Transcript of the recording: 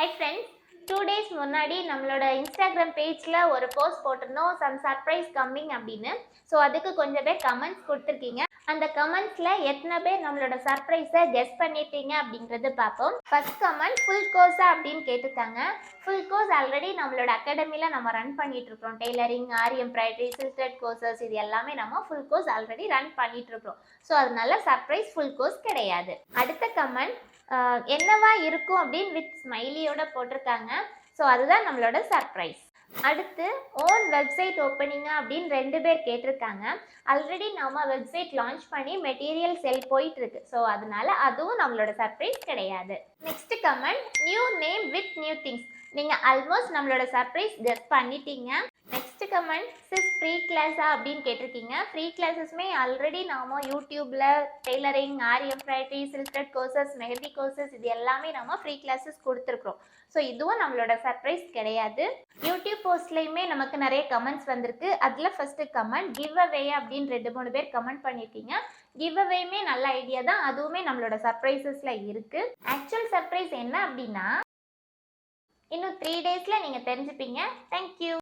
Hi friends, 2 days முன்னாடி நம்மளோட Instagram பேஜில் ஒரு போஸ்ட் போட்டிருந்தோம், சம் சர்ப்ரைஸ் கம்மிங் அப்படின்னு. ஸோ அதுக்கு கொஞ்சம் பேர் கமெண்ட்ஸ் கொடுத்துருக்கீங்க. அந்த கமெண்ட்ஸில் எத்தனை பேர் நம்மளோட சர்ப்ரைஸை கெஸ் பண்ணிட்டீங்க அப்படின்றது பார்ப்போம். ஃபர்ஸ்ட் கமெண்ட் ஃபுல் கோர்ஸா அப்படின்னு கேட்டிருக்காங்க. ஃபுல் கோர்ஸ் ஆல்ரெடி நம்மளோட அகாடமியில் நம்ம ரன் பண்ணிட்டு இருக்கோம். டெய்லரிங், ஆரி எம்ப்ராய்டரி, சில்க்த்ரெட் கோர்சஸ் இது எல்லாமே நம்ம ஃபுல் கோர்ஸ் ஆல்ரெடி ரன் பண்ணிட்டு இருக்கோம். ஸோ அதனால சர்ப்ரைஸ் ஃபுல் கோர்ஸ் கிடையாது. அடுத்த கமெண்ட் என்னவா இருக்கும் அப்படின்னு வித் ஸ்மைலியோட போட்டிருக்காங்க. ஸோ அதுதான் நம்மளோட சர்ப்ரைஸ். அடுத்து ஓன் வெப்சைட் ஓப்பனிங்கா அப்படின்னு 2 பேர் கேட்டிருக்காங்க. ஆல்ரெடி நம்ம வெப்சைட் லான்ச் பண்ணி மெட்டீரியல் செல் போயிட்டு இருக்கு. ஸோ அதனால அதுவும் நம்மளோட சர்ப்ரைஸ் கிடையாது. Next comment new name with new things. நீங்கள் ஆல்மோஸ்ட் நம்மளோட சர்ப்ரைஸ் கெஸ் பண்ணிட்டீங்க. நெக்ஸ்ட் கமெண்ட் சிஸ் ஃப்ரீ கிளாஸா அப்படின்னு கேட்டிருக்கீங்க. ஃப்ரீ கிளாஸஸ்மே ஆல்ரெடி நாம யூடியூப்ல டெய்லரிங், ஆரி எம்ப்ராய்டரி, சில்க்த்ரெட் கோர்சஸ், மெஹந்தி கோர்சஸ் இது எல்லாமே நம்ம ஃப்ரீ கிளாஸஸ் கொடுத்துருக்குறோம். ஸோ இதுவும் நம்மளோட சர்ப்ரைஸ் கிடையாது. யூடியூப் போஸ்ட்லையுமே நமக்கு நிறைய கமெண்ட்ஸ் வந்திருக்கு. அதில் ஃபர்ஸ்ட் கமெண்ட் கிவ் அவே அப்படின்னு 2-3 பேர் கமெண்ட் பண்ணியிருக்கீங்க. கிவ் அவேயுமே நல்ல ஐடியா தான், அதுவுமே நம்மளோட சர்ப்ரைசஸ்ல இருக்கு. ஆக்சுவல் சர்ப்ரைஸ் என்ன அப்படின்னா இன்னும் 3 daysல நீங்க தெரிஞ்சுப்பீங்க. தேங்க்யூ.